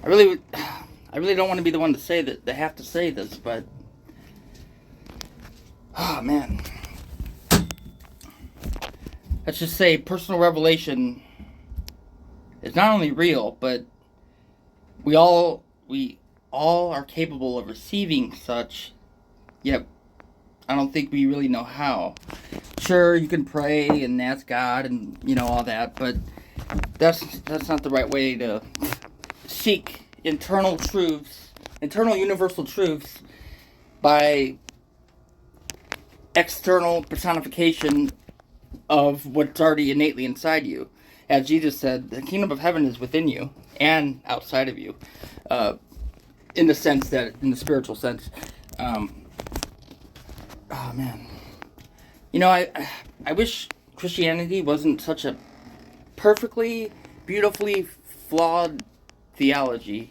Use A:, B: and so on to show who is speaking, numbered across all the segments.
A: I really don't want to be the one to say that. They have to say this, but oh man, let's just say personal revelation is not only real, but we all are capable of receiving such. Yet I don't think we really know how. Sure, you can pray and ask God and all that, but that's not the right way to seek internal truths, internal universal truths by external personification of what's already innately inside you. As Jesus said, the kingdom of heaven is within you and outside of you, in the spiritual sense. Oh man, I wish Christianity wasn't such a perfectly, beautifully flawed theology,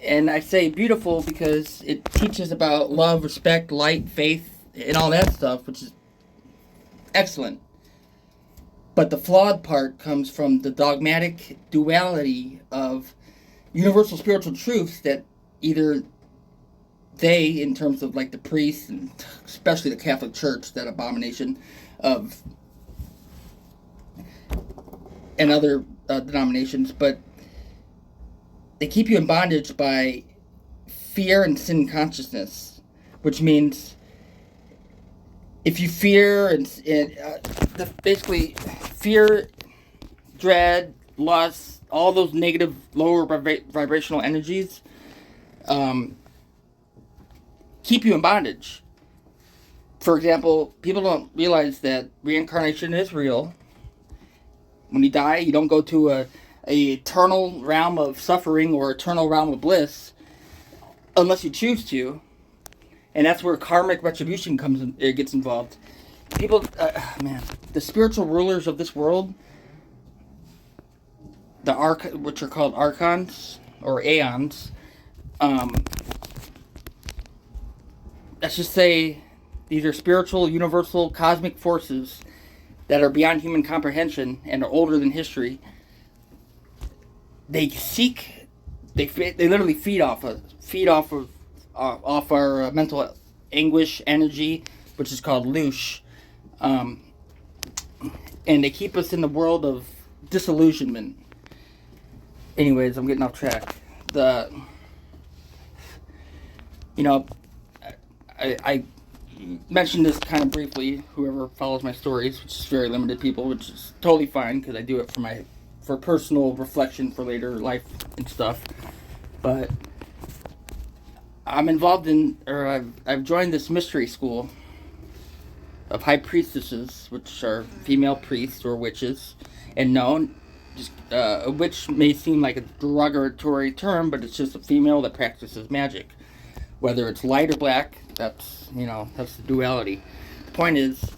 A: And I say beautiful because it teaches about love, respect, light, faith, and all that stuff, which is excellent. But the flawed part comes from the dogmatic duality of universal spiritual truths that either they, in terms of like the priests, and especially the Catholic Church, that abomination of, and other denominations, but they keep you in bondage by fear and sin consciousness, which means if you fear basically fear, dread, lust, all those negative lower vibrational energies keep you in bondage. For example, people don't realize that reincarnation is real. When you die, you don't go to a eternal realm of suffering or eternal realm of bliss unless you choose to, and that's where karmic retribution gets involved. People, the spiritual rulers of this world, which are called archons or aeons, let's just say these are spiritual, universal, cosmic forces that are beyond human comprehension and are older than history. They literally feed off our mental anguish, energy, which is called loosh, and they keep us in the world of disillusionment. Anyways, I'm getting off track. I mentioned this kind of briefly. Whoever follows my stories, which is very limited people, which is totally fine because I do it for personal reflection for later life and stuff. But I'm involved I've joined this mystery school of high priestesses, which are female priests or witches, and known. A witch may seem like a derogatory term, but it's just a female that practices magic. Whether it's light or black, that's the duality. The point is,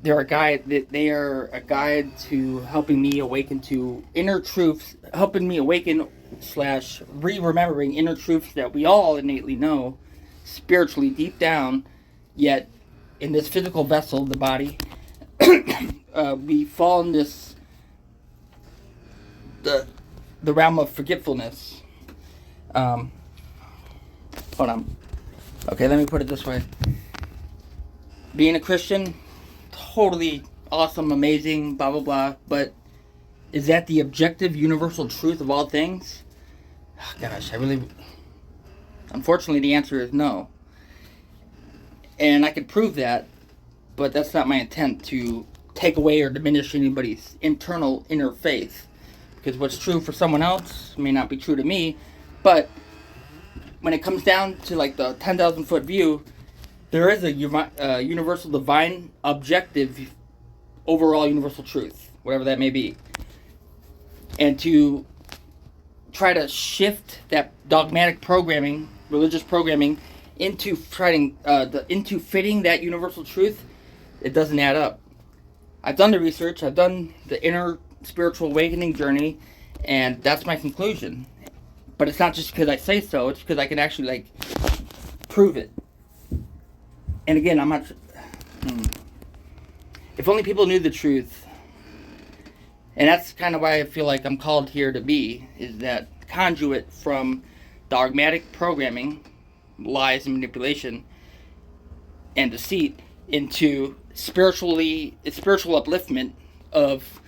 A: they are a guide to helping me awaken to inner truths, helping me awaken / re-remembering inner truths that we all innately know, spiritually deep down, yet in this physical vessel, the body, we fall in the realm of forgetfulness. Hold on. Okay, let me put it this way. Being a Christian, totally awesome, amazing, blah, blah, blah, but is that the objective, universal truth of all things? Oh, gosh, unfortunately, the answer is no. And I could prove that, but that's not my intent to take away or diminish anybody's inner faith. Because what's true for someone else may not be true to me, but when it comes down to like the 10,000 foot view, there is a universal divine objective overall universal truth, whatever that may be. And to try to shift that dogmatic programming, religious programming, into fitting that universal truth, it doesn't add up. I've done the research, I've done the inner spiritual awakening journey, and that's my conclusion. But it's not just because I say so, it's because I can actually prove it. And again, if only people knew the truth, And that's kind of why I feel like I'm called here to be, is that conduit from dogmatic programming, lies and manipulation, and deceit into spiritual upliftment of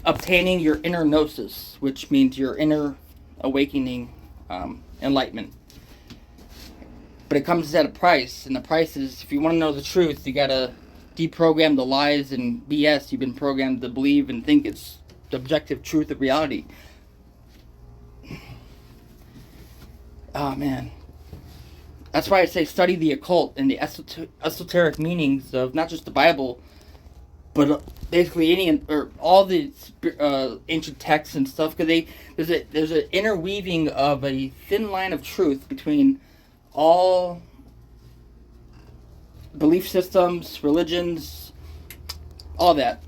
A: obtaining your inner gnosis, which means your inner awakening, enlightenment. But it comes at a price, and the price is, if you want to know the truth, you gotta deprogram the lies and BS you've been programmed to believe and think it's the objective truth of reality. Oh man. That's why I say study the occult and the esoteric meanings of not just the Bible, but basically any or all the ancient texts and stuff. Because there's an interweaving of a thin line of truth between all belief systems, religions, all that.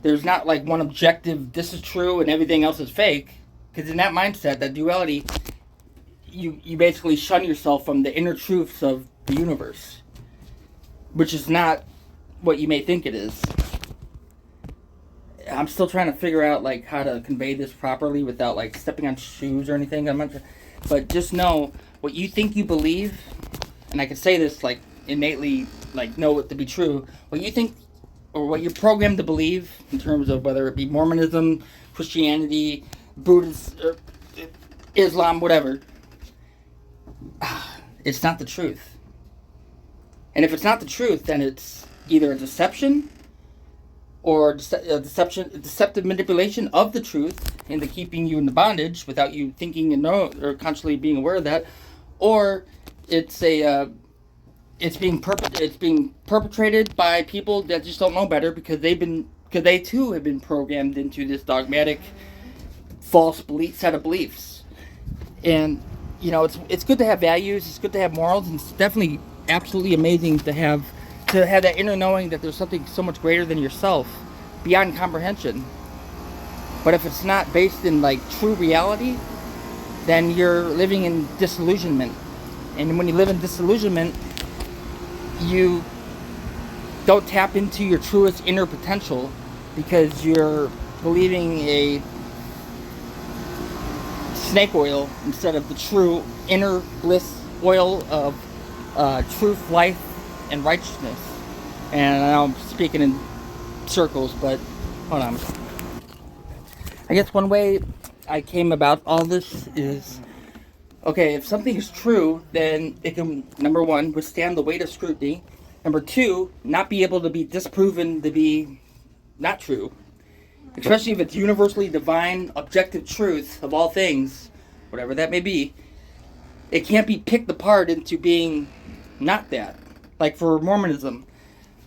A: There's not like one objective, this is true and everything else is fake. Because in that mindset, that duality, you basically shun yourself from the inner truths of the universe, which is not what you may think it is. I'm still trying to figure out like how to convey this properly without like stepping on shoes or anything. I'm not sure. But just know what you think you believe, and I can say this like innately, like know it to be true. What you think or what you're programmed to believe in terms of whether it be Mormonism, Christianity, Buddhism, or Islam, whatever, it's not the truth. And if it's not the truth, then it's either a deception or deceptive manipulation of the truth into keeping you in the bondage without you thinking and know or consciously being aware of that, or it's being perpetrated by people that just don't know better because they too have been programmed into this dogmatic false set of beliefs. And you know, it's good to have values, it's good to have morals, and it's definitely absolutely amazing to have that inner knowing that there's something so much greater than yourself, beyond comprehension. But if it's not based in like true reality, then you're living in disillusionment. And when you live in disillusionment, you don't tap into your truest inner potential because you're believing a snake oil instead of the true inner bliss oil of truth, life, and righteousness. And I know I'm speaking in circles, but hold on. I guess one way I came about all this is, okay, if something is true, then it can, number one, withstand the weight of scrutiny. Number two, not be able to be disproven to be not true. Especially if it's universally divine, objective truth of all things, whatever that may be. It can't be picked apart into being not that. Like for Mormonism,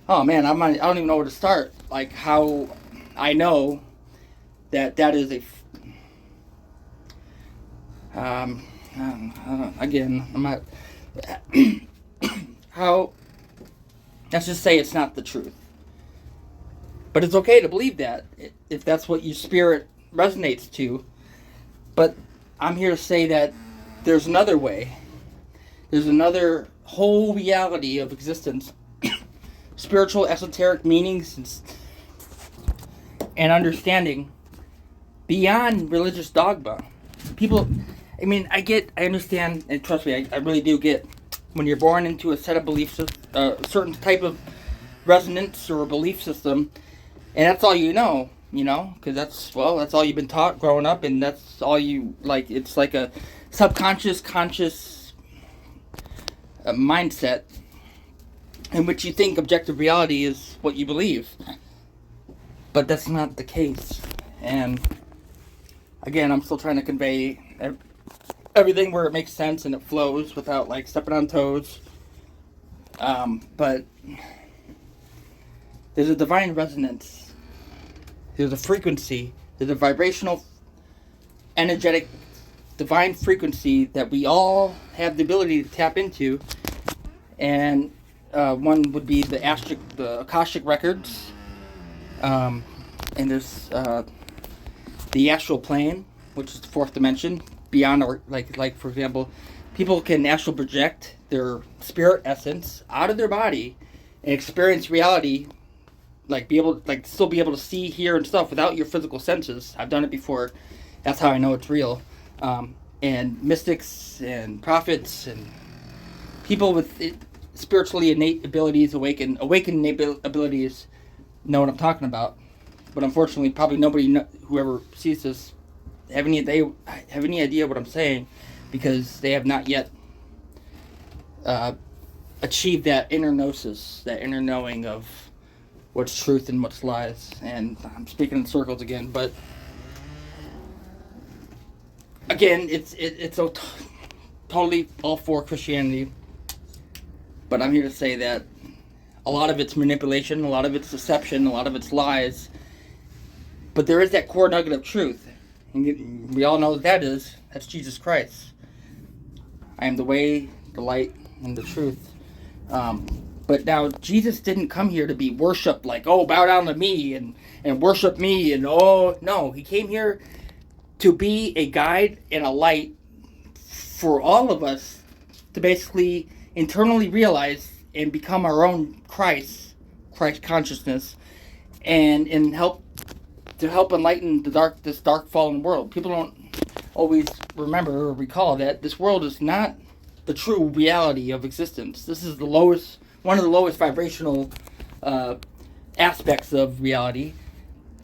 A: oh man, I don't even know where to start. Like how I know that is a again, I'm not how, let's just say it's not the truth. But it's okay to believe that if that's what your spirit resonates to. But I'm here to say that there's another way. There's another whole reality of existence. Spiritual, esoteric meanings and understanding beyond religious dogma. People, I mean, I understand, and trust me, I really do get when you're born into a set of beliefs, a certain type of resonance or a belief system, and that's all you know, because that's all you've been taught growing up, and that's all you, like, it's like a subconscious, conscious mindset in which you think objective reality is what you believe. But that's not the case. And again, I'm still trying to convey everything where it makes sense and it flows without like stepping on toes. But there's a divine resonance. There's a frequency. There's a vibrational, energetic, divine frequency that we all have the ability to tap into. And one would be the Akashic records. And there's the astral plane, which is the fourth dimension, beyond our, like for example, people can astral project their spirit essence out of their body and experience reality still be able to see, hear, and stuff without your physical senses. I've done it before. That's how I know it's real. And mystics and prophets and people with spiritually innate abilities, awakened innate abilities, know what I'm talking about. But unfortunately, probably nobody, whoever sees this, have any idea what I'm saying, because they have not yet achieved that inner gnosis, that inner knowing of what's truth and what's lies. And I'm speaking in circles again, but again, it's so totally all for Christianity. But I'm here to say that a lot of it's manipulation, a lot of it's deception, a lot of it's lies. But there is that core nugget of truth. And we all know what that's Jesus Christ. I am the way, the light, and the truth. But now, Jesus didn't come here to be worshipped like, oh, bow down to me and worship me. And oh, no. He came here to be a guide and a light for all of us to basically internally realize and become our own Christ consciousness, and help enlighten this dark fallen world. People don't always remember or recall that this world is not the true reality of existence. This is one of the lowest vibrational aspects of reality.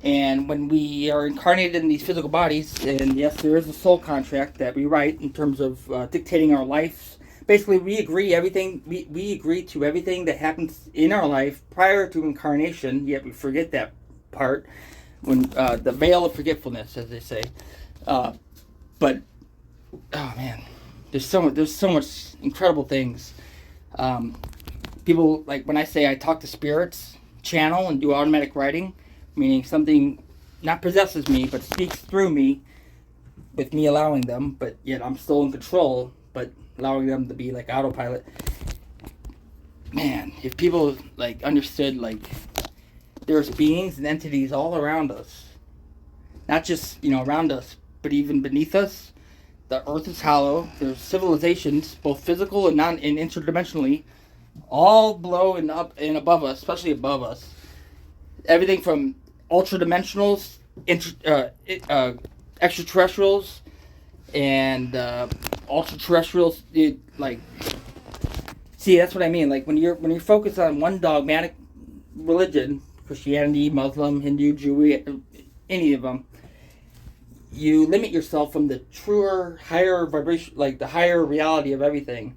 A: And when we are incarnated in these physical bodies, and yes, there is a soul contract that we write in terms of dictating our life. Basically, we agree to everything that happens in our life prior to incarnation. Yet we forget that part, when the veil of forgetfulness, as they say. But oh man, there's so much incredible things. People, like when I say I talk to spirits, channel, and do automatic writing, meaning something not possesses me but speaks through me, with me allowing them, but yet I'm still in control, but allowing them to be like autopilot. Man, if people like understood, like, there's beings and entities all around us, not just around us, but even beneath us. The earth is hollow. There's civilizations, both physical and interdimensionally, all below and up and above us, especially above us. Everything from ultra-dimensionals, extraterrestrials, and ultra-terrestrials. See, that's what I mean. Like when you're focused on one dogmatic religion, Christianity, Muslim, Hindu, Jew, any of them, you limit yourself from the truer, higher vibration, like the higher reality of everything.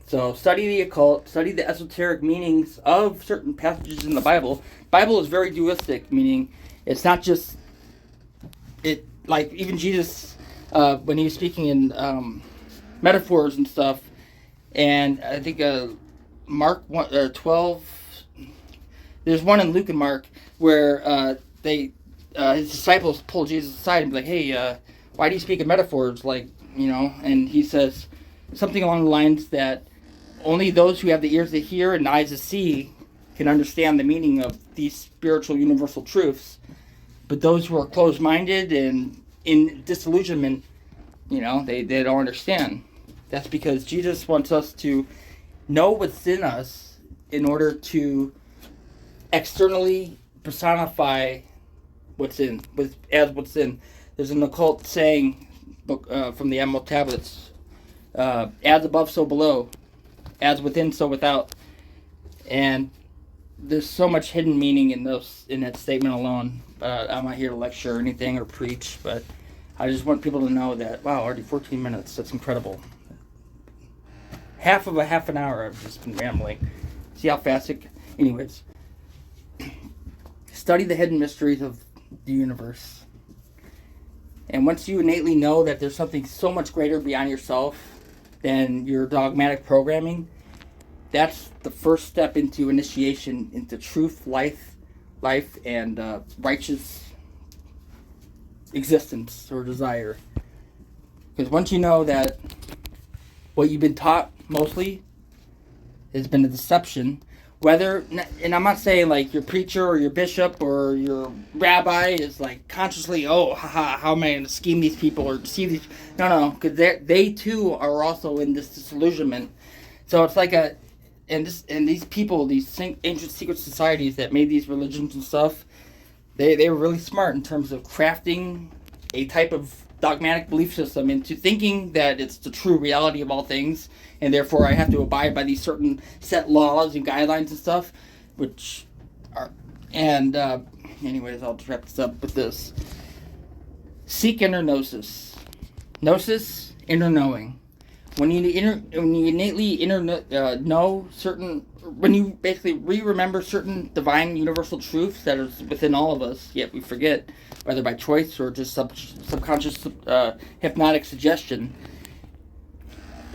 A: So study the occult, study the esoteric meanings of certain passages in the Bible. Bible is very dualistic, meaning it's not just it. Like even Jesus, when he was speaking in metaphors and stuff, and I think Mark 12. There's one in Luke and Mark where his disciples pull Jesus aside and be like, "Hey, why do you speak in metaphors?" And he says something along the lines that only those who have the ears to hear and eyes to see can understand the meaning of these spiritual universal truths. But those who are closed-minded and in disillusionment, they don't understand. That's because Jesus wants us to know what's in us in order to externally personify what's in. There's an occult saying from the Emerald Tablets, as above, so below, as within, so without. And there's so much hidden meaning in that statement alone. I'm not here to lecture or anything or preach, but I just want people to know that, wow, already 14 minutes, that's incredible. Half an hour I've just been rambling. See how fast anyways. Study the hidden mysteries of the universe. And once you innately know that there's something so much greater beyond yourself than your dogmatic programming, that's the first step into initiation into truth, life, and righteous existence or desire. Because once you know that what you've been taught mostly has been a deception, and I'm not saying like your preacher or your bishop or your rabbi is like consciously, how am I going to scheme these people or deceive these? No, because they too are also in this disillusionment. So it's like and these people, these ancient secret societies that made these religions and stuff, they were really smart in terms of crafting a type of dogmatic belief system into thinking that it's the true reality of all things, and therefore I have to abide by these certain set laws and guidelines and stuff, which are, and anyways, I'll just wrap this up with this. Seek inner gnosis. Gnosis, inner knowing. When you innately know certain, when you basically remember certain divine universal truths that are within all of us, yet we forget, whether by choice or just subconscious hypnotic suggestion,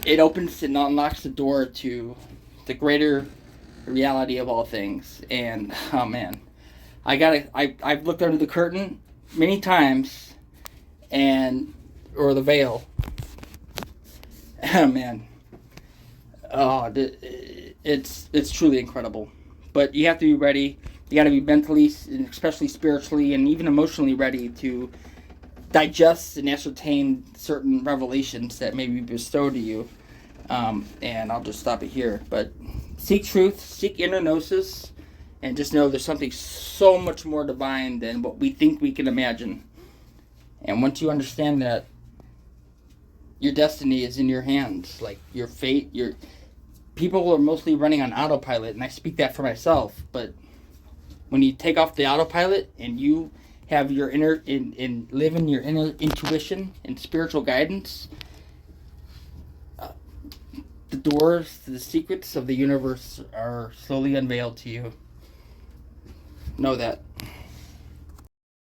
A: it opens and unlocks the door to the greater reality of all things. And oh man, I've looked under the curtain many times, or the veil. Oh man, it's truly incredible. But you have to be ready. You got to be mentally, and especially spiritually, and even emotionally ready to digest and ascertain certain revelations that may be bestowed to you. And I'll just stop it here. But seek truth, seek inner gnosis, and just know there's something so much more divine than what we think we can imagine. And once you understand that, your destiny is in your hands. Like your fate, people are mostly running on autopilot, and I speak that for myself. But when you take off the autopilot and you have your inner and live in your inner intuition and spiritual guidance, the doors to the secrets of the universe are slowly unveiled to you. Know that.